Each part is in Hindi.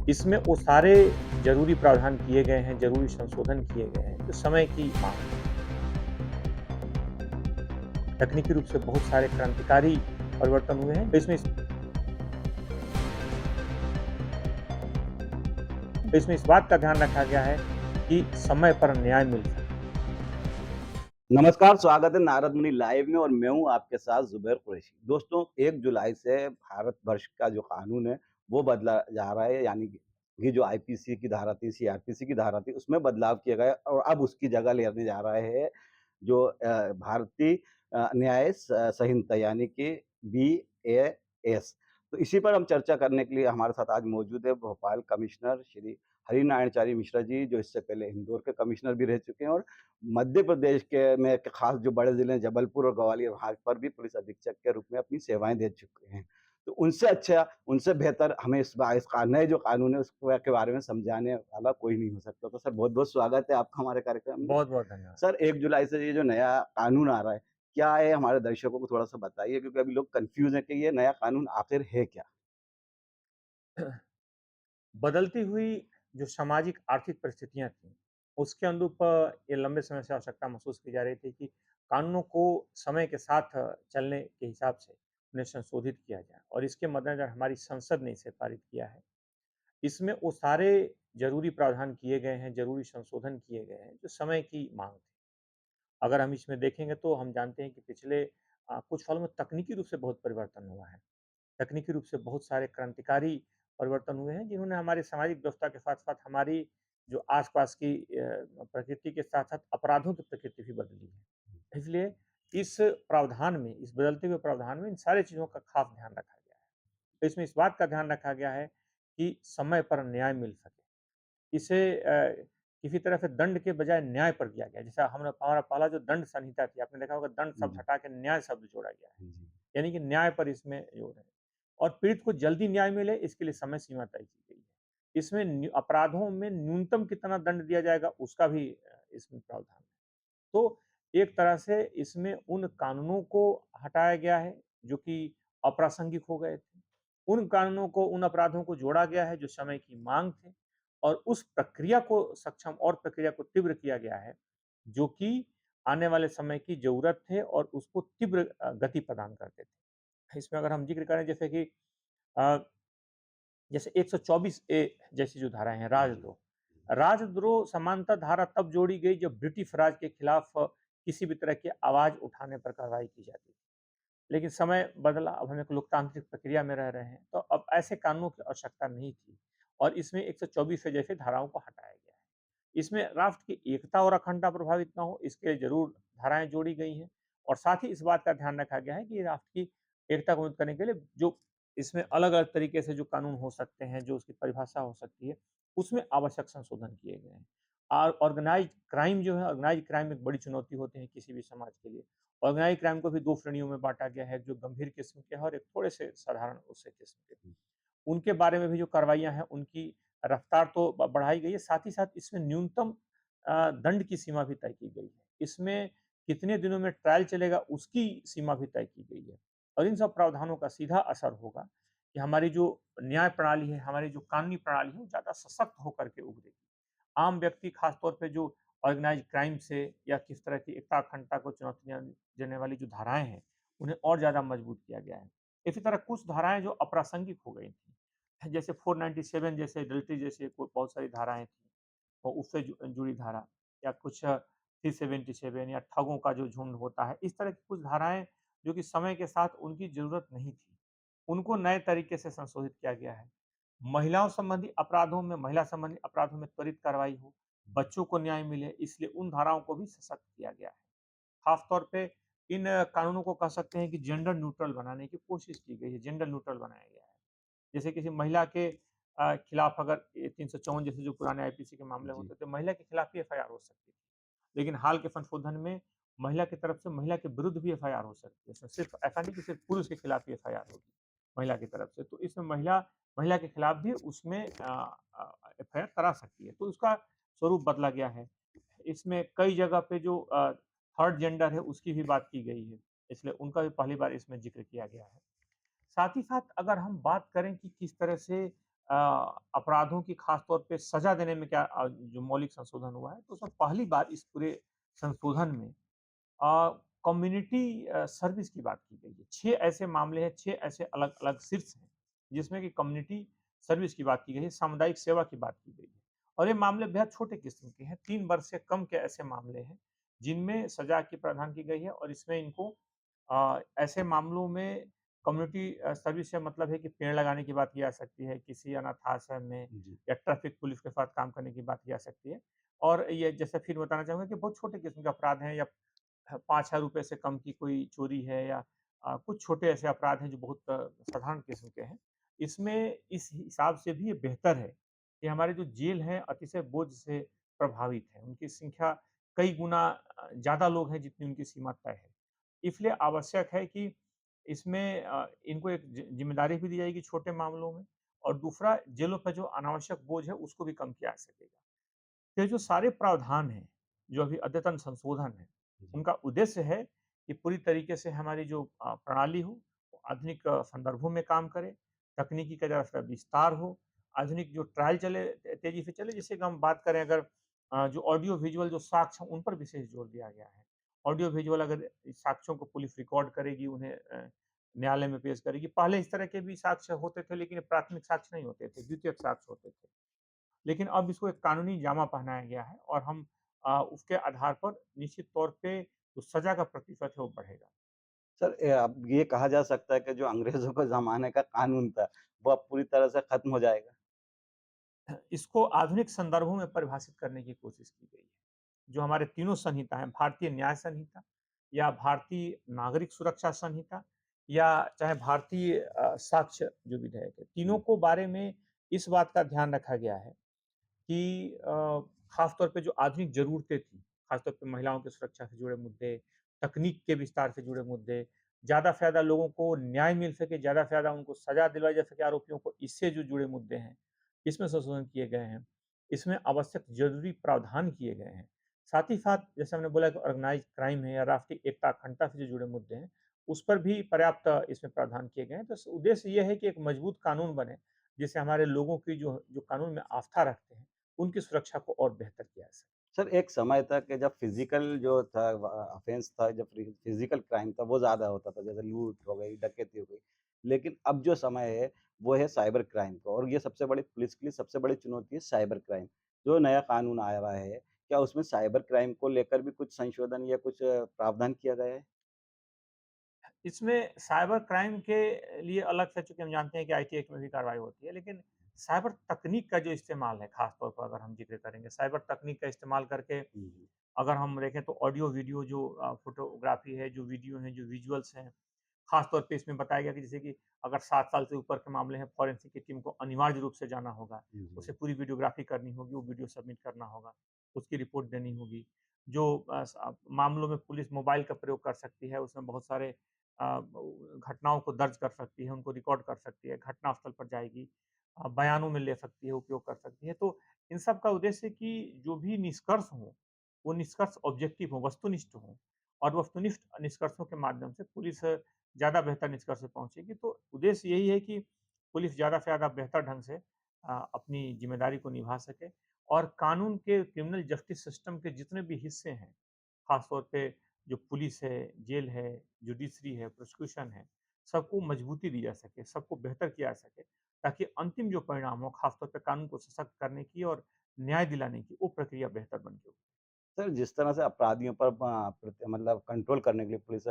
इसमें वो सारे ज़रूरी प्रावधान किए गए हैं, ज़रूरी संशोधन किए गए हैं, जो समय की माँग है। तकनीकी रूप से बहुत सारे क्रांतिकारी परिवर्तन हुए हैं, तो इसमें इस बात का ध्यान रखा गया है कि समय पर न्याय मिल सके। नमस्कार, स्वागत है नारद मुनि लाइव में और मैं हूँ आपके साथ ज़ुबैर कुरैशी। दोस्तों, 1 जुलाई से भारत वर्ष का जो कानून है, वो बदला जा रहा है, यानी कि ये जो आईपीसी की धारा थी, सीआरपीसी की धारा थी, उसमें बदलाव किया गया है और अब उसकी जगह लेने जा रहा है जो भारतीय न्याय संहिता यानी कि बीएएस। तो इसी पर हम चर्चा करने के लिए हमारे साथ आज मौजूद है भोपाल कमिश्नर श्री हरिनारायणचारी मिश्रा जी, जो इससे पहले इंदौर के कमिश्नर भी रह चुके हैं और मध्य प्रदेश के में के खास जो बड़े ज़िले हैं जबलपुर और ग्वालियर, वहाँ पर भी पुलिस अधीक्षक के रूप में अपनी सेवाएँ दे चुके हैं। तो उनसे अच्छा, उनसे बेहतर हमें इस नए जो कानून है उसको के बारे में समझाने वाला कोई नहीं हो सकता। तो सर, बहुत-बहुत स्वागत है आपका हमारे कार्यक्रम में। बहुत-बहुत धन्यवाद। सर, 1 जुलाई से ये जो नया कानून आ रहा है, क्या है हमारे दर्शकों को थोड़ा-सा बताइए, क्योंकि अभी लोग कन्फ्यूज़ हैं कि ये नया कानून आखिर है क्या? बदलती हुई जो सामाजिक आर्थिक परिस्थितियाँ थीं, उसके अनुरूप ये लंबे समय से आवश्यकता महसूस की जा रही थी कि कानूनों को समय के साथ चलने के हिसाब से उन्हें संशोधित किया जाए और इसके मद्देनज़र हमारी संसद ने इसे पारित किया है। इसमें वो सारे ज़रूरी प्रावधान किए गए हैं, ज़रूरी संशोधन किए गए हैं, जो समय की माँग थी। अगर हम इसमें देखेंगे तो हम जानते हैं कि पिछले कुछ सालों में तकनीकी रूप से बहुत परिवर्तन हुआ है। तकनीकी रूप से बहुत सारे क्रांतिकारी परिवर्तन हुए हैं, जिन्होंने हमारी सामाजिक व्यवस्था के साथ-साथ हमारी जो आस-पास की प्रकृति के साथ-साथ अपराधों की प्रकृति भी बदली है। इसलिए इस प्रावधान में, इस बदलते हुए प्रावधान में इन सारी चीज़ों का खास ध्यान रखा गया है। तो इसमें इस बात का ध्यान रखा गया है कि समय पर न्याय मिल सके। इसे किसी तरह से दंड के बजाय न्याय पर दिया गया है। जैसा हमारा पहला जो दंड संहिता थी, आपने देखा होगा दंड शब्द जी, हटा के न्याय शब्द जोड़ा गया है। जी, यानी कि न्याय पर इसमें जोर है और पीड़ित को जल्दी न्याय मिले इसके लिए समय सीमा तय की गई है। इसमें अपराधों में न्यूनतम कितना दंड दिया जाएगा उसका भी इसमें प्रावधान है। तो एक तरह से इसमें उन कानूनों को हटाया गया है जो कि अप्रासंगिक हो गए थे। उन कानूनों को, उन अपराधों को जोड़ा गया है जो समय की मांग थे और उस प्रक्रिया को सक्षम और प्रक्रिया को तीव्र किया गया है जो कि आने वाले समय की ज़रूरत थे और उसको तीव्र गति प्रदान करते थे। इसमें अगर हम ज़िक्र करें जैसे कि अ, जैसे 124 ए जैसी जो धाराएँ हैं जी, राजद्रोह। राजद्रोह समानता धारा तब जोड़ी गई जब ब्रिटिश राज के खिलाफ किसी भी तरह की आवाज़ उठाने पर कार्रवाई की जाती थी। लेकिन समय बदला, अब हम एक लोकतांत्रिक प्रक्रिया में रह रहे हैं, तो अब ऐसे कानूनों की आवश्यकता नहीं थी और इसमें 124 जैसे धाराओं को हटाया गया है। इसमें राष्ट्र की एकता और अखंडता प्रभावित ना हो, इसके लिए ज़रूर धाराएँ जोड़ी गई हैं और साथ ही इस बात का ध्यान रखा गया है कि राष्ट्र की एकता को मजबूत करने के लिए जो इसमें अलग-अलग तरीके से जो कानून हो सकते हैं, जो उसकी परिभाषा हो सकती है, उसमें आवश्यक संशोधन किए गए हैं। और ऑर्गेनाइज़्ड क्राइम जो है, ऑर्गेनाइज़्ड क्राइम एक बड़ी चुनौती होती है किसी भी समाज के लिए। ऑर्गेनाइज़्ड क्राइम को भी 2 श्रेणियों में बाँटा गया है, जो गंभीर किस्म के हैं और एक थोड़े-से साधारण उससे किस्म के। उनके बारे में भी जो कार्रवाइयाँ हैं, उनकी रफ्तार तो बढ़ाई गई है, साथ ही साथ इसमें न्यूनतम दंड की सीमा भी तय की गई है। इसमें कितने दिनों में ट्रायल चलेगा, उसकी सीमा भी तय की गई है और इन सब प्रावधानों का सीधा असर होगा कि हमारी जो न्याय प्रणाली है, हमारी जो कानूनी प्रणाली है, वो ज़्यादा सशक्त होकर के उभरेगी। आम व्यक्ति खास तौर पे जो ऑर्गेनाइज़्ड क्राइम से या किस तरह की एकता अखंडता को चुनौतियाँ देने वाली जो धाराएँ हैं, उन्हें और ज़्यादा मजबूत किया गया है। इसी तरह कुछ धाराएँ जो अप्रासंगिक हो गई थी, जैसे 497 जैसे एडल्टरी जैसे को बहुत सारी धाराएँ थी और उससे जुड़ी धारा या कुछ 377 या ठगों का जो झुंड होता है, इस तरह की कुछ धाराएँ जो कि समय के साथ उनकी ज़रूरत नहीं थी, उनको नए तरीके से संशोधित किया गया है। महिला संबंधी अपराधों में त्वरित कार्रवाई हो, बच्चों को न्याय मिले, इसलिए उन धाराओं को भी सशक्त किया गया है। खास तौर पे इन कानूनों को कह सकते हैं कि जेंडर न्यूट्रल बनाने की कोशिश की गई है, जेंडर न्यूट्रल बनाया गया है। जैसे किसी महिला के खिलाफ अगर 354 जैसे जो पुराने आईपीसी के मामले जी, होते थे, महिला के खिलाफ भी एफआईआर हो सकती थी। लेकिन हाल के संशोधन में महिला की तरफ से महिला के विरुद्ध भी एफआईआर हो सकती है। इसमें सिर्फ ऐसा नहीं कि सिर्फ पुरुष के खिलाफ ही एफआईआर होगी, महिला की तरफ से। तो इसमें महिला महिला के खिलाफ भी उसमें एफआईआर करा सकती है। तो उसका स्वरूप बदला गया है। इसमें कई जगह पे जो थर्ड जेंडर है उसकी भी बात की गई है। इसलिए उनका भी पहली बार इसमें ज़िक्र किया गया है। साथ ही साथ अगर हम बात करें कि किस तरह से अ, अपराधों की खास तौर पे सज़ा देने में क्या जो मौलिक संशोधन हुआ है, तो उसमें पहली बार इस पूरे संशोधन में कम्युनिटी सर्विस की बात की गई है। 6 ऐसे मामले हैं, 6 ऐसे अलग-अलग शीर्ष हैं, जिसमें कि कम्युनिटी सर्विस की बात की गई है, सामुदायिक सेवा की बात की गई है। और ये मामले बेहद छोटे किस्म के हैं, 3 वर्ष से कम के ऐसे मामले हैं, जिनमें सज़ा की प्रावधान की गई है और इसमें इनको ऐसे मामलों में कम्युनिटी सर्विस से मतलब है कि पेड़ लगाने की बात की जा सकती है, किसी अनाथ आश्रम में जी, या ट्रैफिक पुलिस के साथ काम करने की बात की जा सकती है। और ये जैसे फिर बताना चाहूँगा कि बहुत छोटे किस्म के अपराध हैं या ₹5000 से कम की कोई चोरी है या कुछ छोटे ऐसे अपराध हैं जो बहुत साधारण किस्म के हैं। इसमें इस हिसाब से भी ये बेहतर है कि हमारे जो जेल हैं अतिशय बोझ से प्रभावित हैं। उनकी संख्या कई गुना ज़्यादा लोग हैं जितनी उनकी सीमा तय है। इसलिए आवश्यक है कि इसमें इनको एक ज़िम्मेदारी भी दी जाएगी छोटे मामलों में और दूसरा जेलों पे जो अनावश्यक बोझ है उसको भी कम किया जा सकेगा। ये जो सारे प्रावधान हैं, जो अभी अद्यतन संशोधन है, जी। उनका उद्देश्य है कि पूरी तरीके से हमारी जो प्रणाली हो, वो आधुनिक संदर्भों में काम करे, तकनीकी का ज़रा-सा विस्तार हो, आधुनिक जो ट्रायल चले तेज़ी से चले, जैसे कि हम बात करें अगर जो ऑडियो विजुअल जो साक्ष्य हैं, उन पर विशेष जोर दिया गया है। ऑडियो विजुअल अगर इस साक्ष्यों को पुलिस रिकॉर्ड करेगी, उन्हें न्यायालय में पेश करेगी। पहले इस तरह के भी साक्ष्य होते थे, लेकिन प्राथमिक साक्ष्य नहीं होते थे, द्वितीयक साक्ष्य होते थे। लेकिन अब इसको एक कानूनी जामा पहनाया गया है और हम उसके आधार पर निश्चित तौर पे जो सज़ा का प्रतिशत है वो बढ़ेगा। सर अब ये कहा जा सकता है कि जो अंग्रेज़ों के ज़माने का कानून था, वो अब पूरी तरह से खत्म हो जाएगा? इसको आधुनिक संदर्भों में परिभाषित करने की कोशिश की गई है। जो हमारे तीनों संहिता हैं, भारतीय न्याय संहिता या भारतीय नागरिक सुरक्षा संहिता या चाहे भारतीय साक्ष्य जो विधेयक है, तीनों जी, को बारे में इस बात का ध्यान रखा गया है कि ख़ास तौर पे जो आधुनिक ज़रूरतें थी, ख़ास तौर पे महिलाओं की सुरक्षा से जुड़े मुद्दे, तकनीक के विस्तार से जुड़े मुद्दे, ज़्यादा से ज़्यादा लोगों को न्याय मिल सके, ज़्यादा से ज़्यादा उनको सज़ा दिलवाई जा सके आरोपियों को, इससे जो जुड़े मुद्दे हैं, इसमें संशोधन किए गए हैं। इसमें आवश्यक ज़रूरी प्रावधान किए गए हैं। साथ ही साथ जैसे हमने बोला कि ऑर्गेनाइज़्ड क्राइम है या राष्ट्रीय एकता, अखंडता से जो जुड़े मुद्दे हैं, उस पर भी पर्याप्त इसमें प्रावधान किए गए हैं। तो उद्देश्य ये है कि एक मजबूत कानून बने, जिससे हमारे लोगों की जो जो कानून में आस्था रखते हैं, उनकी सुरक्षा को और बेहतर किया जा सके। सर एक समय था कि जब फ़िज़िकल जो था ऑफ़ेंस था, जब फ़िज़िकल क्राइम था वो ज़्यादा होता था, जैसे लूट हो गई, डकैती हो गई। लेकिन अब जो समय है, वो है साइबर क्राइम का और ये सबसे बड़ी पुलिस के लिए सबसे बड़ी चुनौती है साइबर क्राइम। जो नया कानून आ रहा है, क्या उसमें साइबर क्राइम को लेकर भी कुछ संशोधन या कुछ प्रावधान किया गया है? इसमें साइबर क्राइम के लिए अलग से चूँकि हम जानते हैं कि आईटी एक्ट में भी कार्रवाई होती है, लेकिन साइबर तकनीक का जो इस्तेमाल है, ख़ास तौर पर अगर हम ज़िक्र करेंगे, साइबर तकनीक का इस्तेमाल करके हुँ, हुँ। अगर हम देखें तो ऑडियो वीडियो जो फ़ोटोग्राफ़ी है, जो वीडियो हैं, जो विजुअल्स हैं, ख़ास तौर पे इसमें बताया गया कि जैसे कि अगर 7 साल से ऊपर के मामले हैं, फ़ॉरेंसिक की टीम को अनिवार्य रूप से जाना होगा। जी। उसे पूरी वीडियोग्राफ़ी करनी होगी, वो वीडियो सबमिट करना होगा, उसकी रिपोर्ट देनी होगी। जो मामलों में पुलिस मोबाइल का प्रयोग कर सकती है, उसमें बहुत सारे घटनाओं को दर्ज कर सकती है, उनको रिकॉर्ड कर सकती है, घटनास्थल पर जाएगी, बयानों में ले सकती है, उपयोग कर सकती है। तो इन सब का उद्देश्य है कि जो भी निष्कर्ष हों, वो निष्कर्ष ऑब्जेक्टिव हों, वस्तुनिष्ठ हों और वस्तुनिष्ठ निष्कर्षों के माध्यम से पुलिस ज़्यादा बेहतर निष्कर्ष पे पहुँचेगी। तो उद्देश्य यही है कि पुलिस ज़्यादा से ज़्यादा बेहतर ढंग से अपनी ज़िम्मेदारी को निभा सके और कानून के क्रिमिनल जस्टिस सिस्टम के जितने भी हिस्से हैं, ख़ास तौर पे जो पुलिस है, जेल है, जुडिशरी है, प्रोसिक्यूशन है, सबको मजबूती दी जा सके, सबको बेहतर किया जा सके, ताकि अंतिम जो परिणाम हो, ख़ास तौर पे कानून को सशक्त करने की और न्याय दिलाने की, वो प्रक्रिया बेहतर बन के उभरे। सर, जिस तरह से अपराधियों पर मतलब कंट्रोल करने के लिए पुलिस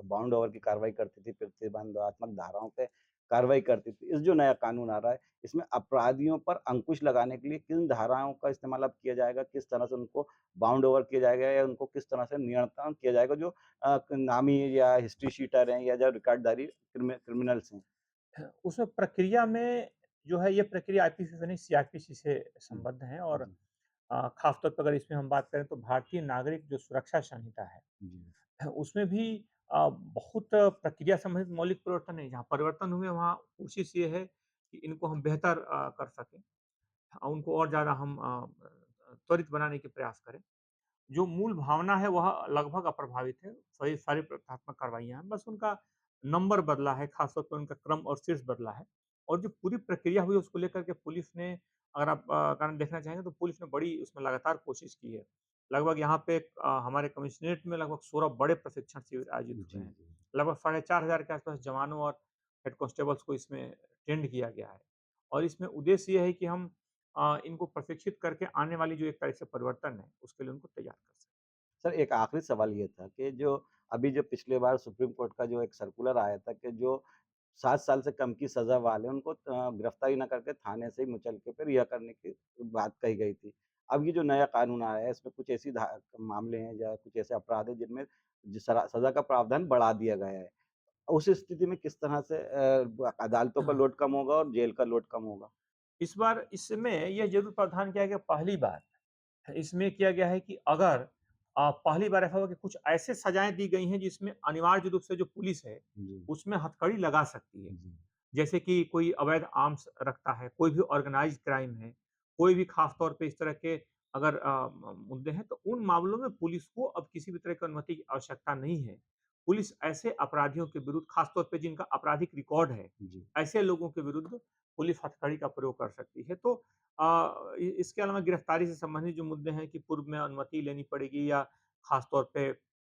बाउंड ओवर की कार्रवाई करती थी, प्रतिबंधात्मक धाराओं पे कार्रवाई करती थी। इस जो नया कानून आ रहा है, इसमें अपराधियों पर अंकुश लगाने के लिए किन धाराओं का इस्तेमाल अब किया जाएगा? किस तरह से उनको बाउंड ओवर किया जाएगा या उनको किस तरह से नियंत्रण किया जाएगा जो नामी या हिस्ट्री शीटर हैं या जो रिकॉर्डधारी क्रिमिनल्स हैं? उसमें प्रक्रिया में जो है ये प्रक्रिया आईपीसी से नहीं सीआरपीसी से हुँ, संबद्ध है और जी, ख़ास तौर पे अगर इसमें हम बात करें तो भारतीय नागरिक जो सुरक्षा संहिता है, जी, उसमें भी बहुत प्रक्रिया संबंधित मौलिक परिवर्तन नहीं, जहाँ परिवर्तन हुए वहाँ कोशिश ये है कि इनको हम बेहतर कर सकें। उनको और ज़्यादा हम त्वरित बनाने के प्रयास करें। जो मूल भावना है वह लगभग अप्रभावित है, सही सारी प्रक्रियात्मक कार्रवाइयाँ हैं, बस उनका नंबर बदला है, ख़ास तौर पे उनका क्रम और शीर्ष बदला है और जो पूरी प्रक्रिया हुई उसको लेकर के पुलिस ने, अगर आप कारण देखना चाहेंगे तो पुलिस ने बड़ी उसमें लगातार कोशिश की है। लगभग यहाँ पे हमारे कमिश्नरेट में लगभग 16 बड़े प्रशिक्षण शिविर आयोजित हुए जी, हैं। जी। लगभग 4,500 के आसपास जवानों और हेड कांस्टेबल्स को इसमें ट्रेंड किया गया है। और इसमें उद्देश्य ये है कि हम इनको प्रशिक्षित करके आने वाली जो एक तरह से परिवर्तन है, उसके लिए उनको तैयार कर सकें। सर एक आखिरी सवाल ये था कि जो अभी जो पिछली बार सुप्रीम कोर्ट का जो एक सर्कुलर आया था कि जो 7 साल से कम की सज़ा वाले उनको गिरफ्तारी ना करके थाने से ही मुचल के फिर रिहा करने की बात कही गई थी। अब ये जो नया कानून आया है इसमें कुछ ऐसी मामले हैं या कुछ ऐसे अपराध हैं जिनमें सज़ा का प्रावधान बढ़ा दिया गया है। उस स्थिति में किस तरह से अदालतों का लोड कम होगा और जेल का लोड कम होगा? इस बार इसमें यह ज़रूर प्रावधान किया गया, पहली बार इसमें किया गया है कि अगर पहली बार ऐसा हुआ कि कुछ ऐसे सजाएँ दी गई हैं जिसमें अनिवार्य रूप से जो पुलिस है, जी, उसमें हथकड़ी लगा सकती है। जी, जैसे कि कोई अवैध आर्म्स रखता है, कोई भी ऑर्गेनाइज़्ड क्राइम है, कोई भी ख़ास तौर पे इस तरह के अगर मुद्दे हैं, तो उन मामलों में पुलिस को अब किसी भी तरह की अनुमति की आवश्यकता नहीं है। पुलिस ऐसे अपराधियों के विरुद्ध, ख़ास तौर पे जिनका आपराधिक रिकॉर्ड है, जी, ऐसे लोगों के विरुद्ध पुलिस हथकड़ी का प्रयोग कर सकती है। तो इ इसके अलावा गिरफ्तारी से संबंधित जो मुद्दे हैं कि पूर्व में अनुमति लेनी पड़ेगी या ख़ास तौर पे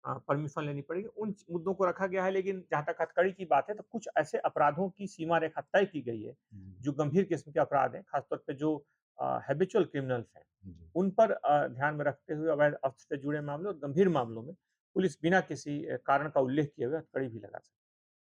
परमिशन लेनी पड़ेगी, उन मुद्दों को रखा गया है। लेकिन जहाँ तक हथकड़ी की बात है, तो कुछ ऐसे अपराधों की सीमा रेखा तय की गई है, जी, जो गंभीर किस्म के अपराध हैं, ख़ास तौर पे जो हैबिचुअल क्रिमिनल्स हैं, जी। उन पर ध्यान में रखते हुए अवैध अस्त्र से जुड़े मामले और गंभीर मामलों में पुलिस बिना किसी कारण का उल्लेख किए हुए हथकड़ी भी लगा सकती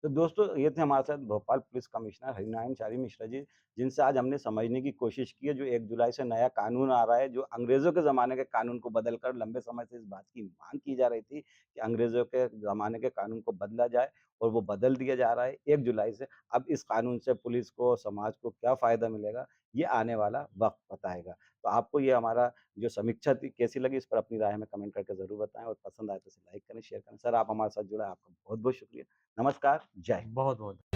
तो दोस्तों ये थे हमारे साथ भोपाल पुलिस कमिश्नर हरिनारायण चारी मिश्रा जी, जिनसे आज हमने समझने की कोशिश की है जो 1 जुलाई से नया कानून आ रहा है, जो अंग्रेज़ों के ज़माने के कानून को बदल कर लंबे समय से इस बात की माँग की जा रही थी कि अंग्रेज़ों के ज़माने के कानून को बदला जाए और वो बदल दिया जा रहा है 1 जुलाई से। अब इस कानून से पुलिस को, समाज को क्या फ़ायदा मिलेगा, ये आने वाला वक़्त बताएगा। तो आपको ये हमारा जो समीक्षा थी कैसी लगी इस पर अपनी राय हमें कमेंट करके ज़रूर बताएँ और पसंद आए तो इसे लाइक करें, शेयर करें। सर आप हमारे साथ जुड़े आपका बहुत-बहुत शुक्रिया। नमस्कार, जय हैं। हिंद। बहुत-बहुत